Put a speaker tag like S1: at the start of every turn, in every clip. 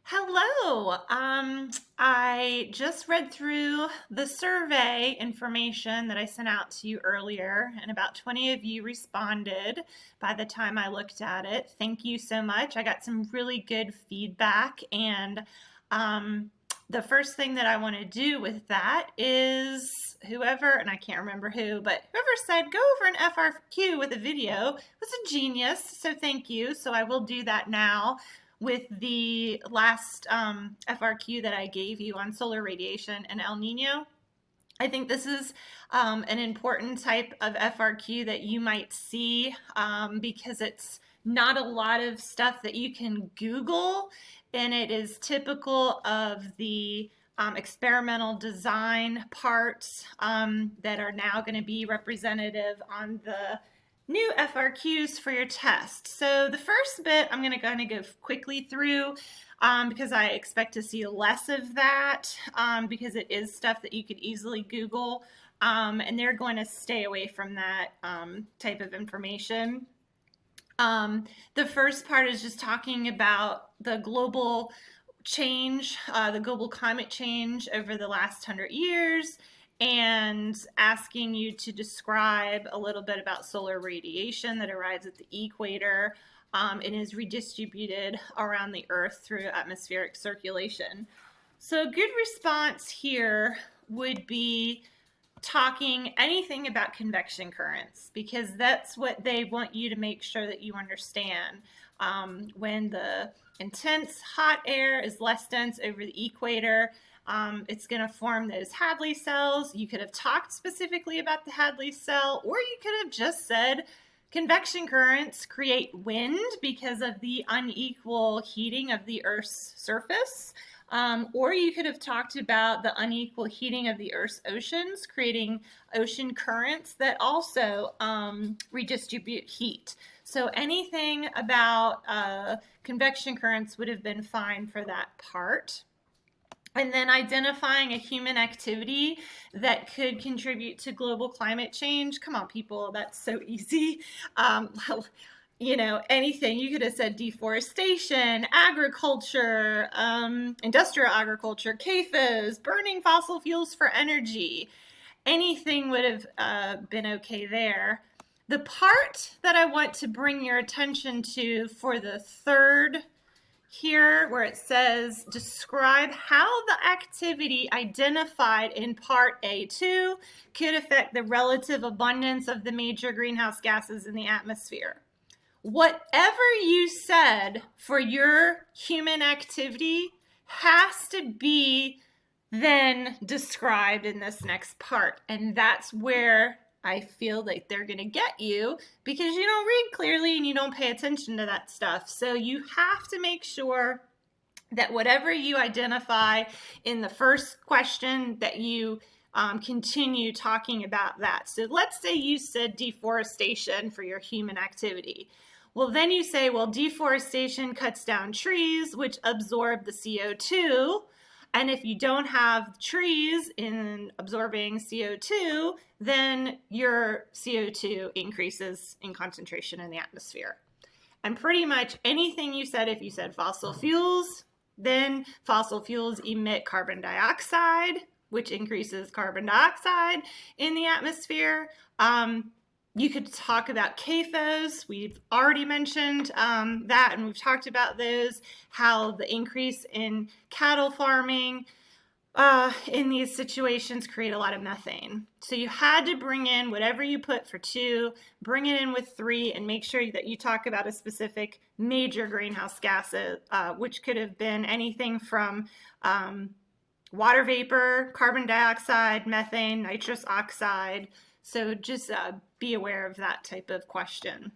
S1: Hello. I just read through the survey information that I sent out to you earlier, and about 20 of you responded by the time I looked at it. Thank you so much. I got some really good feedback, and um, the first thing that I want to do with that is whoever, and I can't remember who, but whoever said go over an FRQ with a video was a genius. So thank you. So I will do that now with the last FRQ that I gave you on solar radiation and El Nino. I think this is an important type of FRQ that you might see because it's not a lot of stuff that you can Google, and it is typical of the experimental design parts that are now going to be representative on the new FRQs for your test. So the first bit I'm going to kind of go quickly through because I expect to see less of that because it is stuff that you could easily Google, and they're going to stay away from that type of information. The first part is just talking about the global change, the global climate change over the last 100 years, and asking you to describe a little bit about solar radiation that arrives at the equator and is redistributed around the Earth through atmospheric circulation. So a good response here would be talking anything about convection currents, because that's what they want you to make sure that you understand. When the intense hot air is less dense over the equator, it's going to form those Hadley cells. You could have talked specifically about the Hadley cell, or you could have just said convection currents create wind because of the unequal heating of the Earth's surface. Or you could have talked about the unequal heating of the Earth's oceans, creating ocean currents that also redistribute heat. So anything about convection currents would have been fine for that part. And then identifying a human activity that could contribute to global climate change. Come on, people, that's so easy. Anything. You could have said deforestation, agriculture, industrial agriculture, CAFOs, burning fossil fuels for energy. Anything would have been okay there. The part that I want to bring your attention to for the third here, where it says describe how the activity identified in part A2 could affect the relative abundance of the major greenhouse gases in the atmosphere. Whatever you said for your human activity has to be then described in this next part. And that's where I feel like they're going to get you, because you don't read clearly and you don't pay attention to that stuff. So you have to make sure that whatever you identify in the first question, that you continue talking about that. So let's say you said deforestation for your human activity. Well, then you say, well, deforestation cuts down trees, which absorb the CO2. And if you don't have trees in absorbing CO2, then your CO2 increases in concentration in the atmosphere. And pretty much anything you said, if you said fossil fuels, then fossil fuels emit carbon dioxide, which increases carbon dioxide in the atmosphere. You could talk about CAFOs. We've already mentioned that, and we've talked about those, how the increase in cattle farming in these situations create a lot of methane. So you had to bring in whatever you put for 2, bring it in with 3, and make sure that you talk about a specific major greenhouse gas, which could have been anything from water vapor, carbon dioxide, methane, nitrous oxide. So just be aware of that type of question.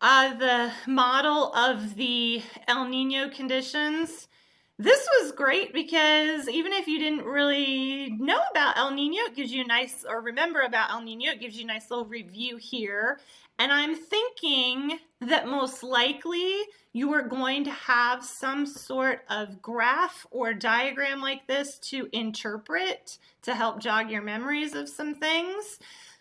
S1: The model of the El Nino conditions. This was great because even if you didn't really know about El Nino, it gives you a nice, or remember about El Nino, it gives you a nice little review here. And I'm thinking that most likely you are going to have some sort of graph or diagram like this to interpret, to help jog your memories of some things.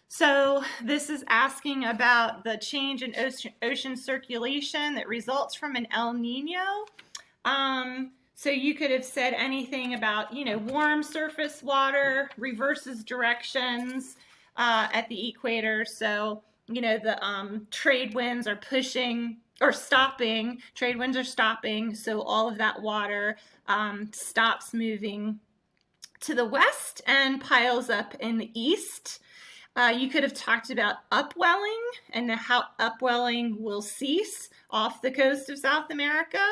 S1: So this is asking about the change in ocean circulation that results from an El Nino. So you could have said anything about, warm surface water reverses directions at the equator. So, the trade winds are pushing or stopping. Trade winds are stopping. So all of that water stops moving to the west and piles up in the east. You could have talked about upwelling and how upwelling will cease off the coast of South America.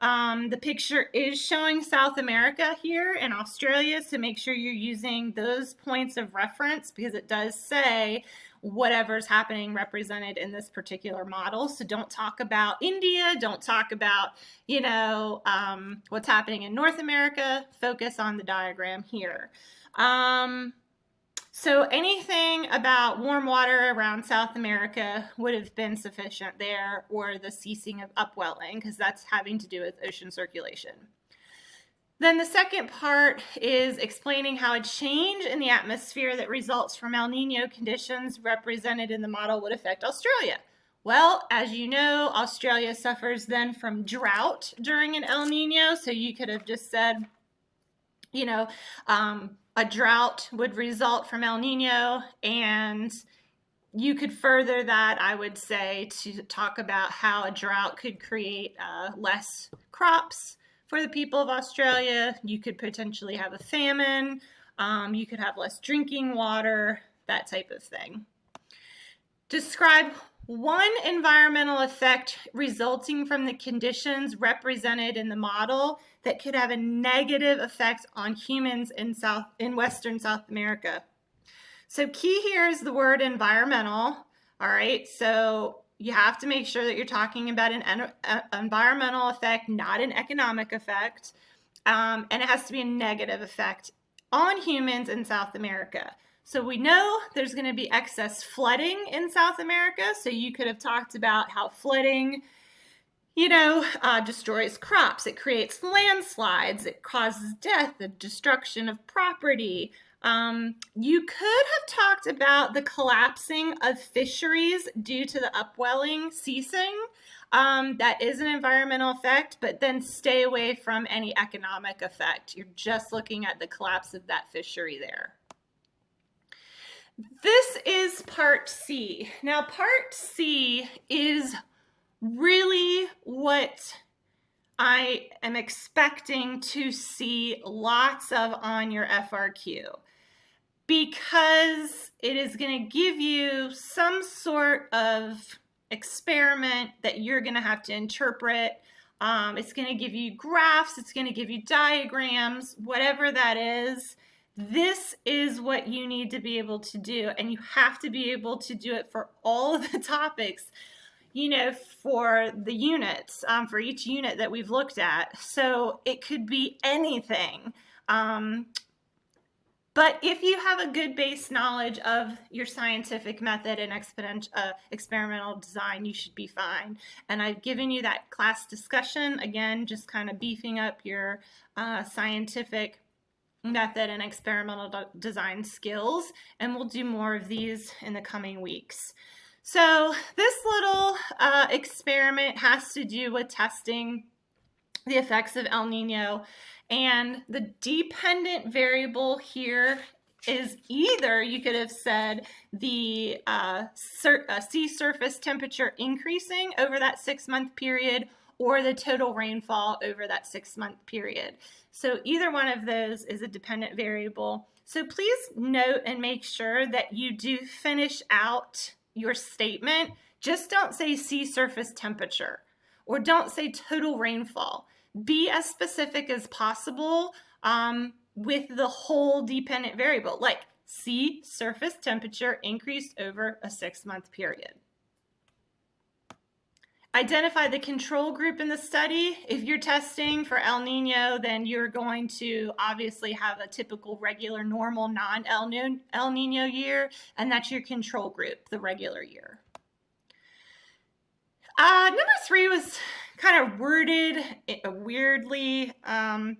S1: The picture is showing South America here and Australia, so make sure you're using those points of reference because it does say whatever's happening represented in this particular model. So don't talk about India, don't talk about, what's happening in North America. Focus on the diagram here. So anything about warm water around South America would have been sufficient there, or the ceasing of upwelling, because that's having to do with ocean circulation. Then the second part is explaining how a change in the atmosphere that results from El Nino conditions represented in the model would affect Australia. Well, as you know, Australia suffers then from drought during an El Nino, so you could have just said, a drought would result from El Nino, and you could further that, I would say, to talk about how a drought could create less crops for the people of Australia. You could potentially have a famine. You could have less drinking water, that type of thing. Describe one environmental effect resulting from the conditions represented in the model that could have a negative effect on humans in Western South America. So key here is the word environmental. All right, so you have to make sure that you're talking about an environmental effect, not an economic effect, and it has to be a negative effect on humans in South America. So we know there's going to be excess flooding in South America. So you could have talked about how flooding, destroys crops. It creates landslides. It causes death, the destruction of property. You could have talked about the collapsing of fisheries due to the upwelling ceasing. That is an environmental effect, but then stay away from any economic effect. You're just looking at the collapse of that fishery there. This is part C. Now, part C is really what I am expecting to see lots of on your FRQ, because it is going to give you some sort of experiment that you're going to have to interpret. It's going to give you graphs, it's going to give you diagrams, whatever that is. This is what you need to be able to do, and you have to be able to do it for all of the topics, for the units, for each unit that we've looked at. So it could be anything. But if you have a good base knowledge of your scientific method and experimental design, you should be fine. And I've given you that class discussion, again, just kind of beefing up your scientific method and experimental design skills, and we'll do more of these in the coming weeks. So this little experiment has to do with testing the effects of El Nino, and the dependent variable here is either, you could have said, the sea surface temperature increasing over that 6-month period, or the total rainfall over that 6-month period. So either one of those is a dependent variable. So please note and make sure that you do finish out your statement. Just don't say sea surface temperature, or don't say total rainfall. Be as specific as possible with the whole dependent variable, like sea surface temperature increased over a 6-month period. Identify the control group in the study. If you're testing for El Nino, then you're going to obviously have a typical regular, normal, non-El Nino year, and that's your control group, the regular year. Number 3 was kind of worded weirdly. It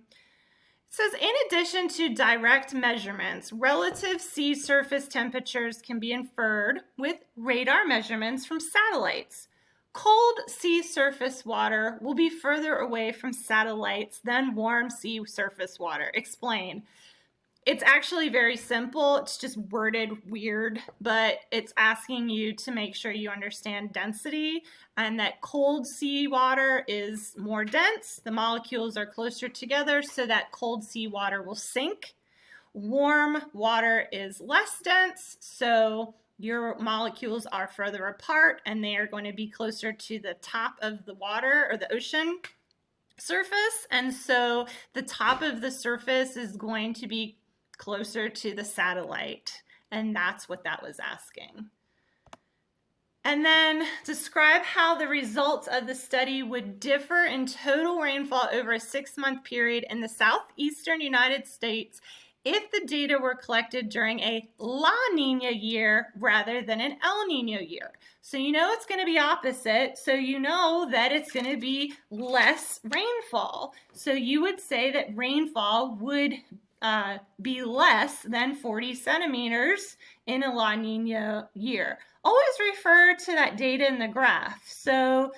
S1: says, in addition to direct measurements, relative sea surface temperatures can be inferred with radar measurements from satellites. Cold sea surface water will be further away from satellites than warm sea surface water. Explain. It's actually very simple. It's just worded weird, but it's asking you to make sure you understand density and that cold sea water is more dense. The molecules are closer together, so that cold sea water will sink. Warm water is less dense, so your molecules are further apart and they are going to be closer to the top of the water or the ocean surface. And so the top of the surface is going to be closer to the satellite. And that's what that was asking. And then describe how the results of the study would differ in total rainfall over a 6-month period in the southeastern United States if the data were collected during a La Nina year rather than an El Nino year. So you know it's going to be opposite, so you know that it's going to be less rainfall. So you would say that rainfall would be less than 40 centimeters in a La Nina year. Always refer to that data in the graph. So,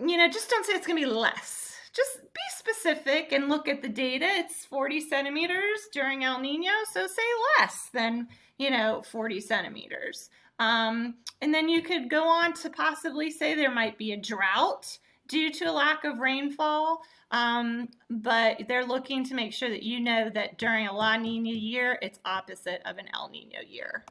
S1: just don't say it's going to be less. Just be specific and look at the data. It's 40 centimeters during El Nino, so say less than, 40 centimeters. And then you could go on to possibly say there might be a drought due to a lack of rainfall, but they're looking to make sure that you know that during a La Nina year, it's opposite of an El Nino year.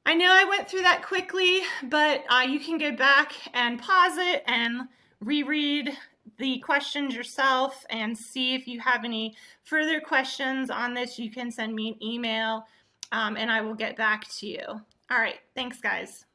S1: I know I went through that quickly, but you can go back and pause it and reread the questions yourself and see if you have any further questions on this. You can send me an email and I will get back to you. All right, thanks guys.